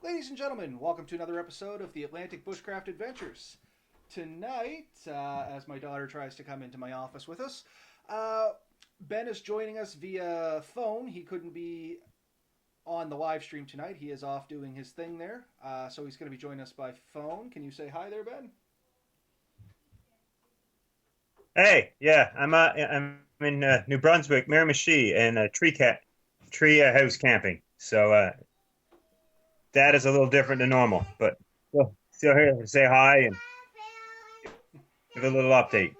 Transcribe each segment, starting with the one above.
Ladies and gentlemen, welcome to another episode of the Atlantic Bushcraft Adventures. Tonight, as my daughter tries to come into my office with us, uh, Ben is joining us via phone. He couldn't be on the live stream tonight. He is off doing his thing there, so he's going to be joining us by phone. Can you say hi there, Ben? Hey, yeah, I'm in New Brunswick, Miramichi, and tree house camping. So that is a little different than normal, but still here to say hi and give a little update.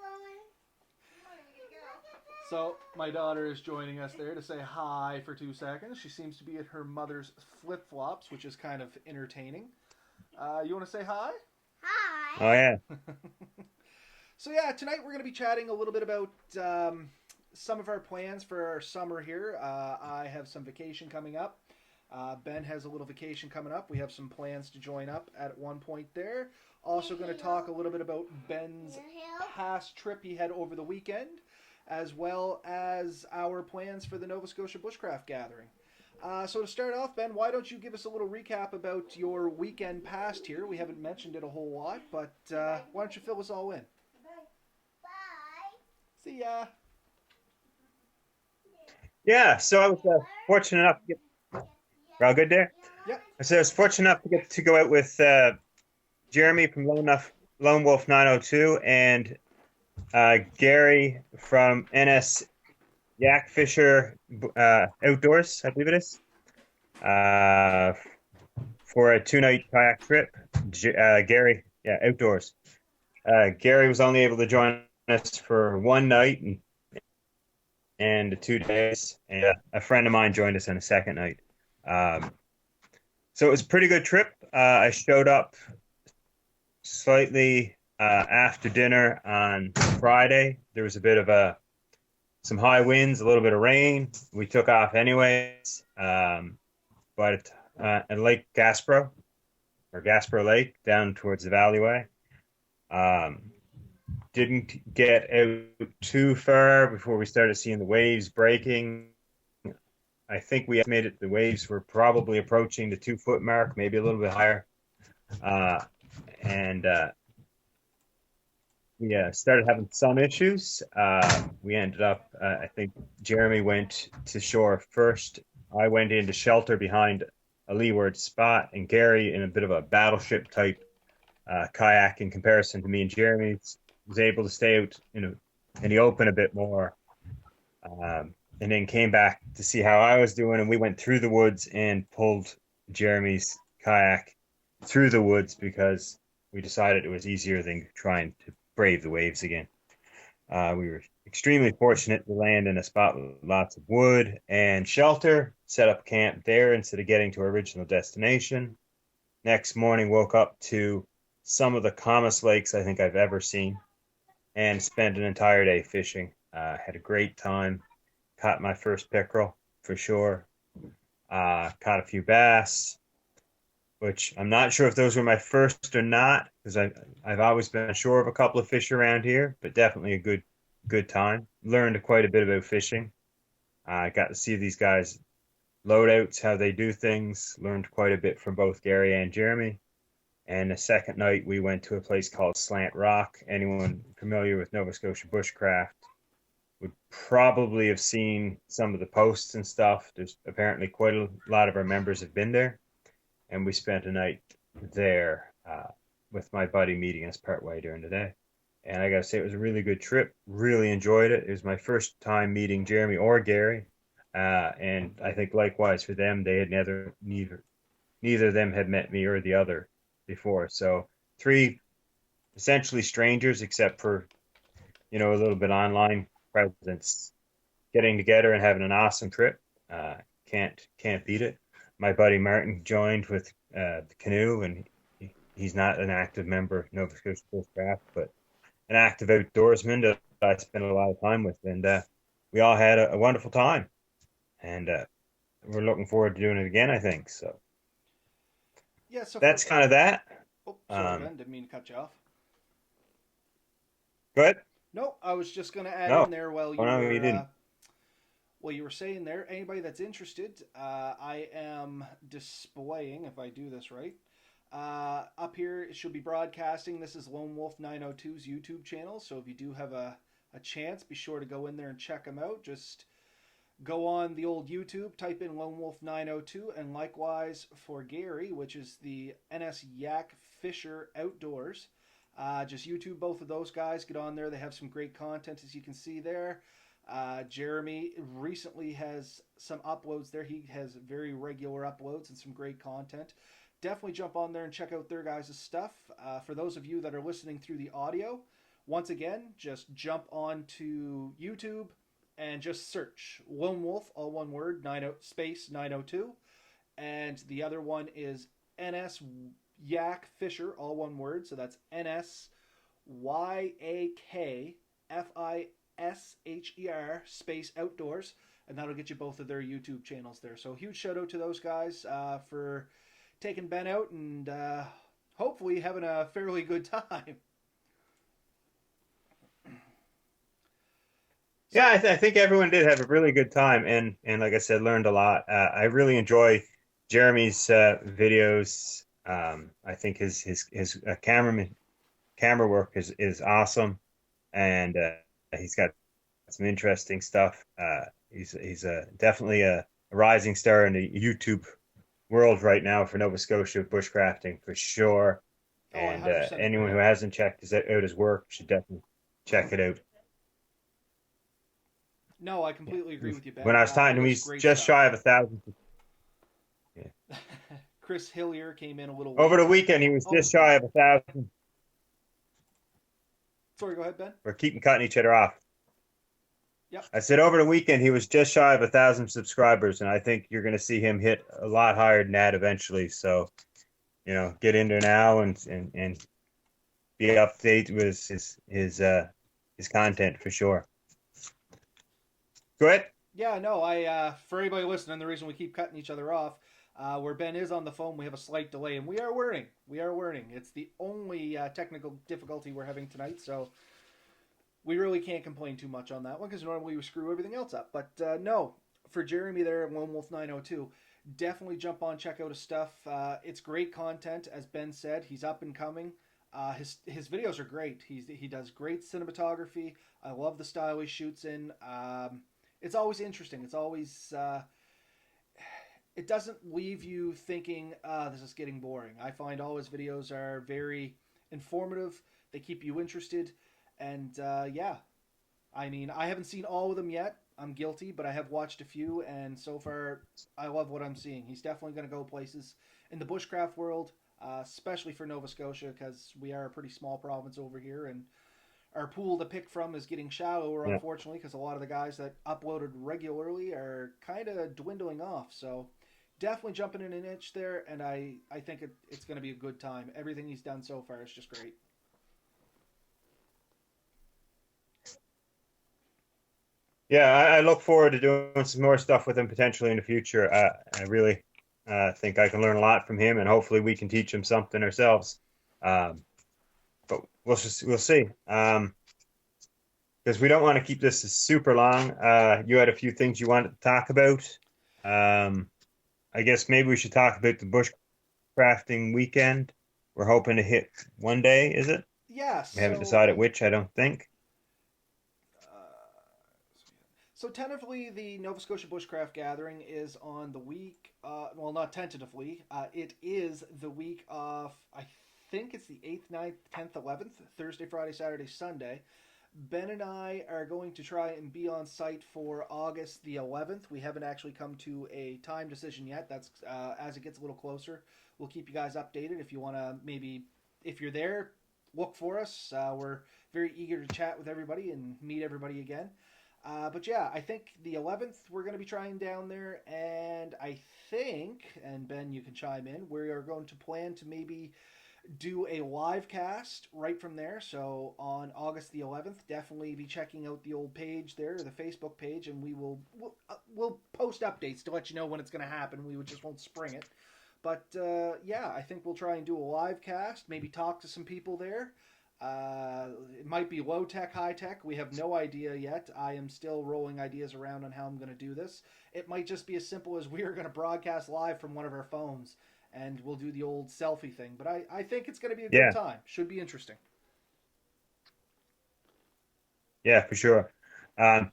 So, my daughter is joining us there to say hi for 2 seconds. She seems to be at her mother's flip flops, which is kind of entertaining. You want to say hi? Oh yeah, So yeah, tonight we're going to be chatting a little bit about some of our plans for our summer here. I have some vacation coming up. Ben has a little vacation coming up. We have some plans to join up at one point there. Also going to talk a little bit about Ben's past trip he had over the weekend, as well as our plans for the Nova Scotia Bushcraft Gathering. So to start off, Ben, why don't you give us a little recap about your weekend past here? We haven't mentioned it a whole lot, but why don't you fill us all in? See ya. yeah. So I was fortunate enough to get. We're all good there. Yep. So I was fortunate enough to get to go out with Jeremy from Lone Wolf 902 and Gary from NS Yak Fisher Outdoors, I believe it is, uh, for a 2-night kayak trip. Gary, yeah, outdoors. Gary was only able to join us for one night and 2 days, and a friend of mine joined us on a second night. So it was a pretty good trip. I showed up slightly after dinner on Friday. There was a bit of some high winds, a little bit of rain. We took off anyways, but at Lake Gaspro or Gaspro Lake down towards the Valleyway. Didn't get out too far before we started seeing the waves breaking. I think we estimated the waves were probably approaching the 2 foot mark, maybe a little bit higher. And we started having some issues. We ended up, I think Jeremy went to shore first. I went into shelter behind a leeward spot, and Gary, in a bit of a battleship type kayak in comparison to me and Jeremy, was able to stay out in the open a bit more. And then came back to see how I was doing, and we went through the woods and pulled Jeremy's kayak through the woods because we decided it was easier than trying to brave the waves again. We were extremely fortunate to land in a spot with lots of wood and shelter, set up camp there instead of getting to our original destination. Next morning, woke up to some of the calmest lakes I think I've ever seen and spent an entire day fishing. Had a great time. Caught my first pickerel for sure. Caught a few bass, which I'm not sure if those were my first or not, because I've always been ashore of a couple of fish around here, but definitely a good time. Learned quite a bit about fishing. I got to see these guys loadouts, how they do things. Learned quite a bit from both Gary and Jeremy. And the second night we went to a place called Slant Rock. Anyone familiar with Nova Scotia Bushcraft would probably have seen some of the posts and stuff. There's apparently quite a lot of our members have been there, and we spent a night there with my buddy meeting us partway during the day. And I gotta say, it was a really good trip. Really enjoyed it. It was my first time meeting Jeremy or Gary, and I think likewise for them, they had neither of them had met me or the other before. So three essentially strangers, except for a little bit online presence, getting together and having an awesome trip. Can't beat it. My buddy Martin joined with the canoe, and he's not an active member of Nova Scotia Bushcraft, but an active outdoorsman that I spent a lot of time with, and we all had a wonderful time, and we're looking forward to doing it again, I think. So Yeah, so for. that's kind of that. Oh, sorry, Ben. Didn't mean to cut you off. Good. No, I was just going to add in No, there while oh you no, were you didn't. Well, you were saying there, anybody that's interested, I am displaying, if I do this right, up here it should be broadcasting. This is Lone Wolf 902's YouTube channel, so if you do have a chance, be sure to go in there and check them out. Just go on the old YouTube, type in Lone Wolf 902, and likewise for Gary, which is the NS Yak Fisher Outdoors. Just YouTube both of those guys. Get on there. They have some great content, as you can see there. Jeremy recently has some uploads there. He has very regular uploads and some great content. Definitely jump on there and check out their guys' stuff. For those of you that are listening through the audio, once again, just jump on to YouTube and just search Lone Wolf, all one word, space 902. And the other one is NS Yak Fisher, all one word. So that's NSYAKFISHER space outdoors. And that'll get you both of their YouTube channels there. So huge shout out to those guys for taking Ben out and hopefully having a fairly good time. Yeah, I think everyone did have a really good time, and like I said, learned a lot. I really enjoy Jeremy's videos. I think his camera work is awesome, and he's got some interesting stuff. He's definitely a rising star in the YouTube world right now for Nova Scotia bushcrafting for sure. Oh, And 100% anyone agree. who hasn't checked out his work should definitely check it out. No, I completely agree with you, When Ben. I was talking He to him, does he's great just stuff. shy of 1,000. Yeah. Chris Hillier came in a little Over the late. weekend, he was Oh, just shy of 1,000. sorry, go ahead, Ben. We're keeping cutting each other off. Yep. I said over the weekend, he was just shy of 1,000 subscribers, and I think you're going to see him hit a lot higher than that eventually. So, get in there now and be updated with his content for sure. Go ahead. Yeah, no, for anybody listening, the reason we keep cutting each other off, where Ben is on the phone, we have a slight delay, and we are learning. We are learning. It's the only technical difficulty we're having tonight, so we really can't complain too much on that one because normally we screw everything else up. But no, for Jeremy there, Lone Wolf 902, definitely jump on, check out his stuff. It's great content, as Ben said. He's up and coming. His videos are great. He does great cinematography. I love the style he shoots in. It's always interesting. It's always it doesn't leave you thinking, this is getting boring. I find all his videos are very informative. They keep you interested, and yeah, I mean, I haven't seen all of them yet. I'm guilty, but I have watched a few, and so far, I love what I'm seeing. He's definitely going to go places in the bushcraft world, especially for Nova Scotia, because we are a pretty small province over here, and our pool to pick from is getting shallower, Yeah. unfortunately, because a lot of the guys that uploaded regularly are kind of dwindling off. So definitely jumping in an niche there, and I think it's going to be a good time. Everything he's done so far is just great. Yeah, I look forward to doing some more stuff with him potentially in the future. I really think I can learn a lot from him, and hopefully we can teach him something ourselves. Um, but we'll see. Because we don't want to keep this super long. You had a few things you wanted to talk about. I guess maybe we should talk about the bushcrafting weekend. We're hoping to hit one day, is it? Yeah, We haven't decided which, I don't think. so tentatively, the Nova Scotia Bushcraft Gathering is on the week. Well, not tentatively. It is the week of. I think it's the 8th, 9th, 10th, 11th, Thursday, Friday, Saturday, Sunday. Ben and I are going to try and be on site for August the 11th. We haven't actually come to a time decision yet. That's as it gets a little closer. We'll keep you guys updated. If you want to maybe, if you're there, look for us. We're very eager to chat with everybody and meet everybody again. But yeah, I think the 11th we're going to be trying down there, and I think, and Ben, you can chime in, we are going to plan to maybe do a live cast right from there. So on August the 11th, definitely be checking out the old page there, the Facebook page, and we'll post updates to let you know when it's going to happen. We just won't spring it. But yeah, I think we'll try and do a live cast, maybe talk to some people there. It might be low tech, high tech. We have no idea yet. I am still rolling ideas around on how I'm going to do this. It might just be as simple as we are going to broadcast live from one of our phones and we'll do the old selfie thing. But I think it's going to be a good Yeah, time. Should be interesting. yeah, for sure. Um,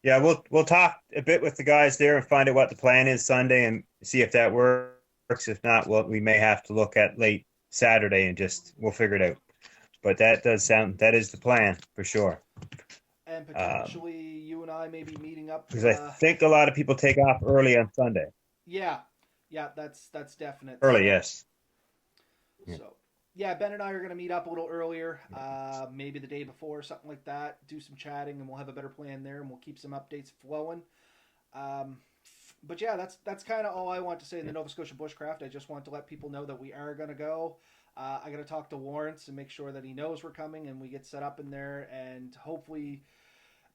yeah, we'll talk a bit with the guys there and find out what the plan is Sunday and see if that works. If not, well, we may have to look at late Saturday and just we'll figure it out. But that is the plan for sure. And potentially you and I may be meeting up. Because I think a lot of people take off early on Sunday. Yeah, yeah, that's definite. Early, So yes. Yeah. So, yeah, Ben and I are going to meet up a little earlier, maybe the day before, something like that. Do some chatting, and we'll have a better plan there, and we'll keep some updates flowing. Um, but yeah, that's kind of all I want to say in the Nova Scotia Bushcraft. I just want to let people know that we are going to go. I got to talk to Lawrence and make sure that he knows we're coming, and we get set up in there, and hopefully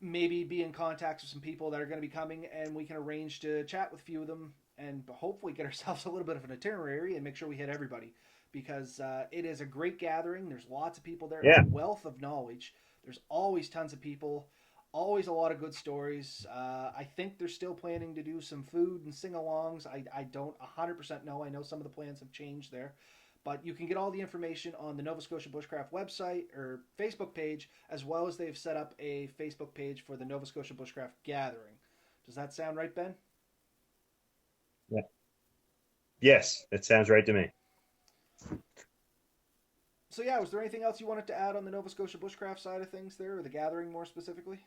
maybe be in contact with some people that are going to be coming, and we can arrange to chat with a few of them, and hopefully get ourselves a little bit of an itinerary and make sure we hit everybody because it is a great gathering. There's lots of people there, Yeah. a wealth of knowledge. There's always tons of people, always a lot of good stories. I think they're still planning to do some food and sing-alongs. I don't 100% know. I know some of the plans have changed there. But you can get all the information on the Nova Scotia Bushcraft website or Facebook page, as well as they've set up a Facebook page for the Nova Scotia Bushcraft Gathering. Does that sound right, Ben? Yeah. Yes, that sounds right to me. So yeah, was there anything else you wanted to add on the Nova Scotia Bushcraft side of things there, or the gathering more specifically?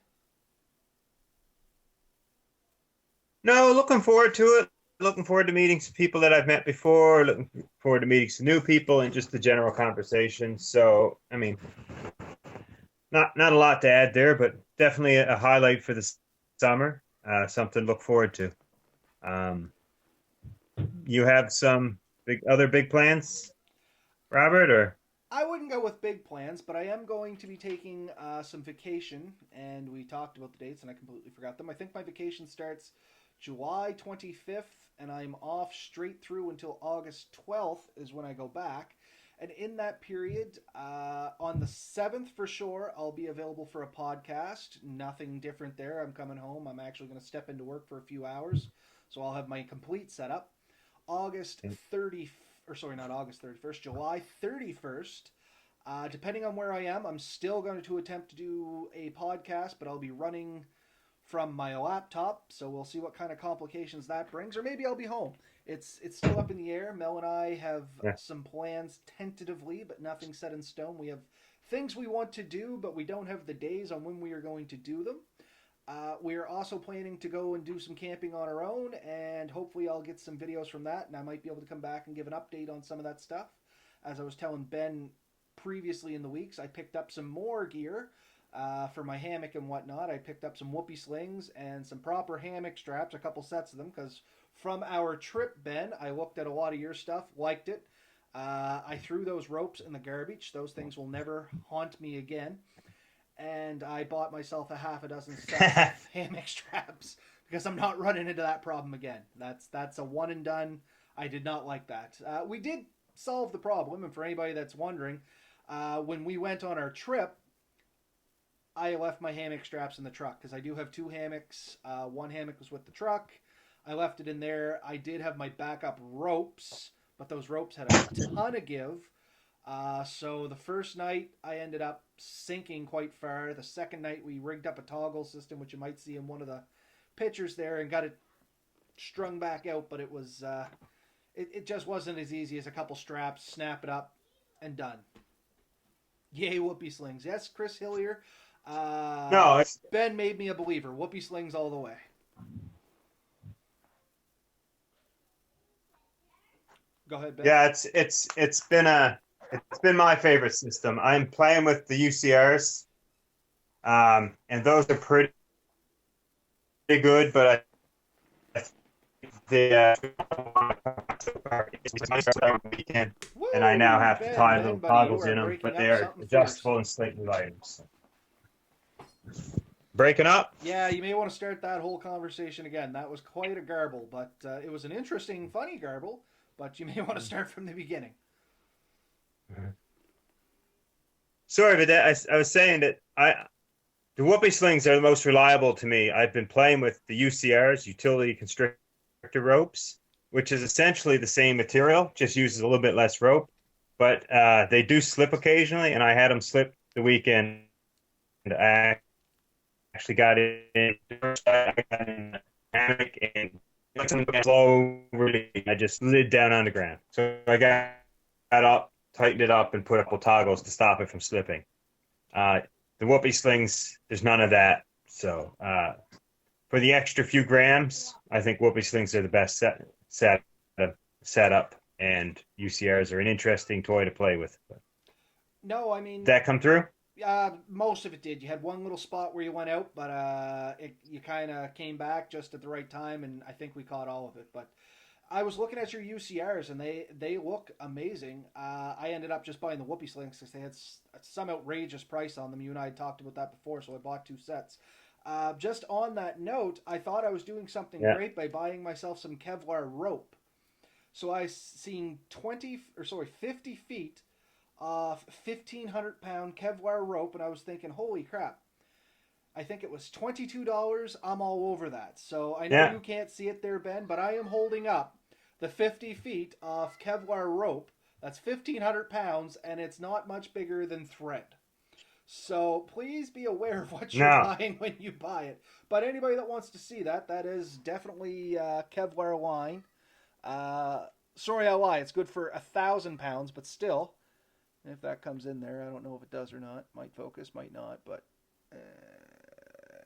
No, looking forward to it. Looking forward to meeting some people that I've met before. Looking forward to meeting some new people and just the general conversation. So, I mean, not a lot to add there, but definitely a highlight for the summer. Something to look forward to. Um, you have some other big plans, Robert, or I wouldn't go with big plans, but I am going to be taking some vacation, and we talked about the dates, and I completely forgot them. I think my vacation starts July 25th, and I'm off straight through until August 12th is when I go back. And in that period, on the 7th for sure, I'll be available for a podcast. Nothing different there. I'm coming home. I'm actually going to step into work for a few hours, so I'll have my complete setup. August 30th, or sorry, not August 31st, July 31st. Depending on where I am, I'm still going to attempt to do a podcast, but I'll be running from my laptop, so we'll see what kind of complications that brings, or maybe I'll be home. It's still up in the air. Mel and I have yeah, some plans tentatively, but nothing set in stone. We have things we want to do, but we don't have the days on when we are going to do them. We are also planning to go and do some camping on our own, and hopefully I'll get some videos from that, and I might be able to come back and give an update on some of that stuff. As I was telling Ben previously in the weeks, I picked up some more gear for my hammock and whatnot. I picked up some whoopee slings and some proper hammock straps, a couple sets of them, because from our trip, Ben, I looked at a lot of your stuff, liked it. I threw those ropes in the garbage. Those things will never haunt me again. And I bought myself a half a dozen sets of hammock straps because I'm not running into that problem again. That's a one and done. I did not like that. We did solve the problem, and for anybody that's wondering, when we went on our trip, I left my hammock straps in the truck because I do have two hammocks. One hammock was with the truck. I left it in there. I did have my backup ropes, but those ropes had a ton of give. So the first night I ended up sinking quite far. The second night we rigged up a toggle system, which you might see in one of the pictures there, and got it strung back out. But it just wasn't as easy as a couple straps, snap it up, and done. Yay, whoopee slings! Yes, Chris Hillier. no, it's Ben made me a believer. Whoopee slings all the way. Go ahead, Ben. yeah, it's been my favorite system. I'm playing with the UCRs, and those are pretty good, but the weekend, and I now Woo! have to Ben, tie Ben, little buddy, you toggles are in them, breaking but up they are something fierce. adjustable and slightly lighter. So. Breaking up? Yeah, you may want to start that whole conversation again. That was quite a garble, but it was an interesting, funny garble. But you may want to start from the beginning. sorry, but I was saying that the whoopee slings are the most reliable to me. I've been playing with the UCRs, utility constrictor ropes, which is essentially the same material, just uses a little bit less rope. But they do slip occasionally, and I had them slip the weekend. I actually got in, I got in a hammock and slowly I just slid down on the ground. So I got up, tightened it up, and put a couple toggles to stop it from slipping. Uh, the whoopee slings, there's none of that. So for the extra few grams, I think whoopee slings are the best setup, and UCRs are an interesting toy to play with. No, I Did mean, that come through? most of it did. You had one little spot where you went out, but you kind of came back just at the right time, and I think we caught all of it. But I was looking at your UCRs, and they look amazing. I ended up just buying the whoopee slings because they had some outrageous price on them. You and I had talked about that before, so I bought two sets. Just on that note, I thought I was doing something Yeah. great by buying myself some Kevlar rope. So I seen 50 feet of 1,500 pound Kevlar rope, and I was thinking, holy crap! I think it was $22. I'm all over that. So I know Yeah. you can't see it there, Ben, but I am holding up the 50 feet of Kevlar rope. That's 1,500 pounds, and it's not much bigger than thread. So please be aware of what you're No. buying when you buy it. But anybody that wants to see that, that is definitely Kevlar line. Uh, Sorry, I lie. It's good for 1,000 pounds, but still, if that comes in there, I don't know if it does or not. Might focus, might not. But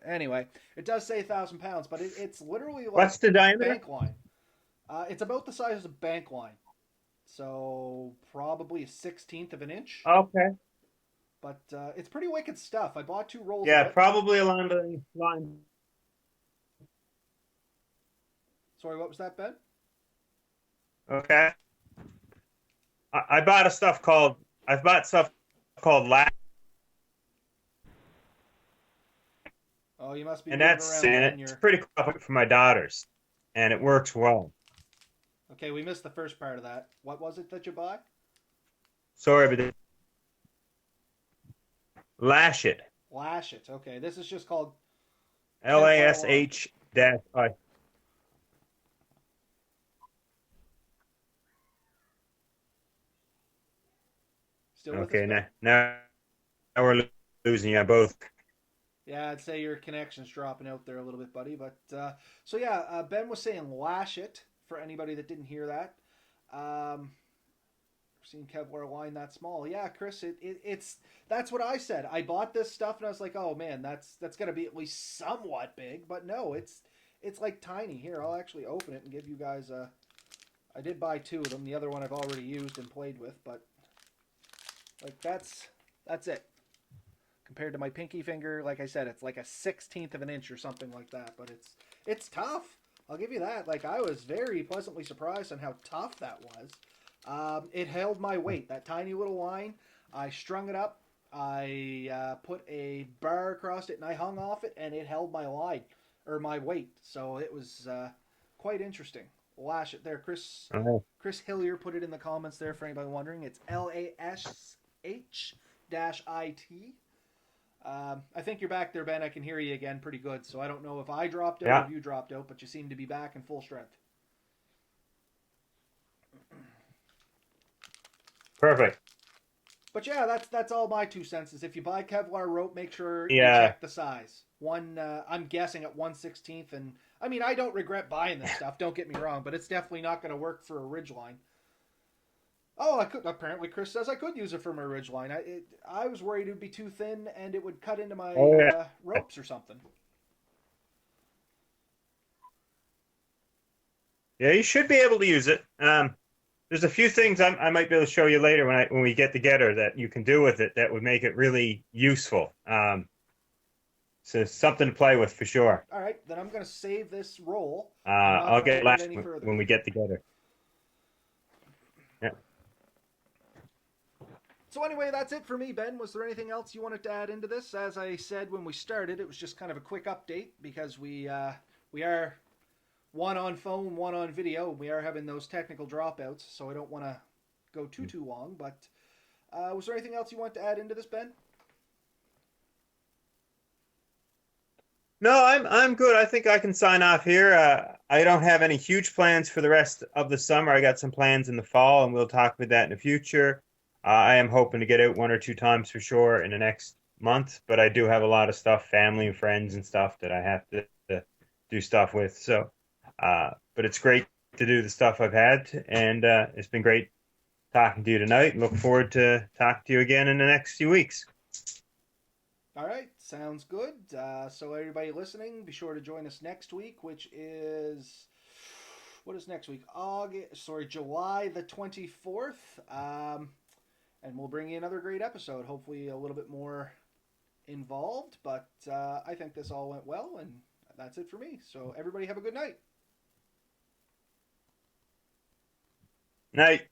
anyway, it does say 1,000 pounds, but it's literally like What's the diameter? bank line. It's about the size of bank line, so probably a 16th of an inch. Okay. But it's pretty wicked stuff. I bought two rolls of Yeah, it. probably along the line. Sorry, what was that, Ben? Okay. I bought a stuff called I've bought stuff called lat, Oh, you must be and moving around, Ben. it's You're pretty cool for my daughters, and it works well. okay. We missed the first part of that. What was it that you bought? Sorry, but lash it. Lash it. Okay, this is just called Kevlar line. LASH dash I. Still with us, Okay, Ben? now we're losing you both. Yeah, I'd say your connection's dropping out there a little bit, buddy. But so yeah, Ben was saying lash it for anybody that didn't hear that. Seen Kevlar line that small. Yeah, Chris, it's that's what I said. I bought this stuff and I was like, oh man, that's gonna be at least somewhat big. But no, it's like tiny. Here, I'll actually open it and give you guys a. I did buy two of them. The other one I've already used and played with, but like that's it. Compared to my pinky finger, like I said, it's like a 16th of an inch or something like that. But it's tough. I'll give you that. Like I was very pleasantly surprised on how tough that was. It held my weight. That tiny little line. I strung it up. I put a bar across it and I hung off it, and it held my line or my weight. So it was quite interesting. Lash it there, Chris. Oh, Chris Hillier put it in the comments there for anybody wondering. It's LASH-IT. I think you're back there, Ben. I can hear you again pretty good. So I don't know if I dropped out or yeah, if you dropped out, but you seem to be back in full strength. perfect. But yeah, that's all my 2 cents. Is if you buy Kevlar rope, make sure you Yeah, check the size. One, I'm guessing at 1/16th, and I mean I don't regret buying this stuff. Don't get me wrong, but it's definitely not going to work for a ridgeline. Oh, I could. Apparently, Chris says I could use it for my ridgeline. I was worried it would be too thin and it would cut into my oh yeah, ropes or something. yeah. You should be able to use it. There's a few things I might be able to show you later when we get together that you can do with it that would make it really useful. So it's something to play with for sure. All right, then I'm going to save this roll. I'm not I'll going to get open it last any further. when we get together. Yeah. So anyway, that's it for me, Ben. Was there anything else you wanted to add into this? As I said when we started, it was just kind of a quick update because we are one on phone, one on video. We are having those technical dropouts, so I don't want to go too long. But Was there anything else you want to add into this, Ben? No, I'm good. I think I can sign off here. I don't have any huge plans for the rest of the summer. I got some plans in the fall, and we'll talk about that in the future. I am hoping to get out one or two times for sure in the next month, but I do have a lot of stuff, family and friends and stuff that I have to do stuff with. So, but it's great to do the stuff I've had, and it's been great talking to you tonight. Look forward to talking to you again in the next few weeks. All right, sounds good. So everybody listening, be sure to join us next week, which is what is next week? July the 24th. And we'll bring you another great episode. Hopefully, a little bit more involved, but I think this all went well, and that's it for me. So everybody have a good night. Night.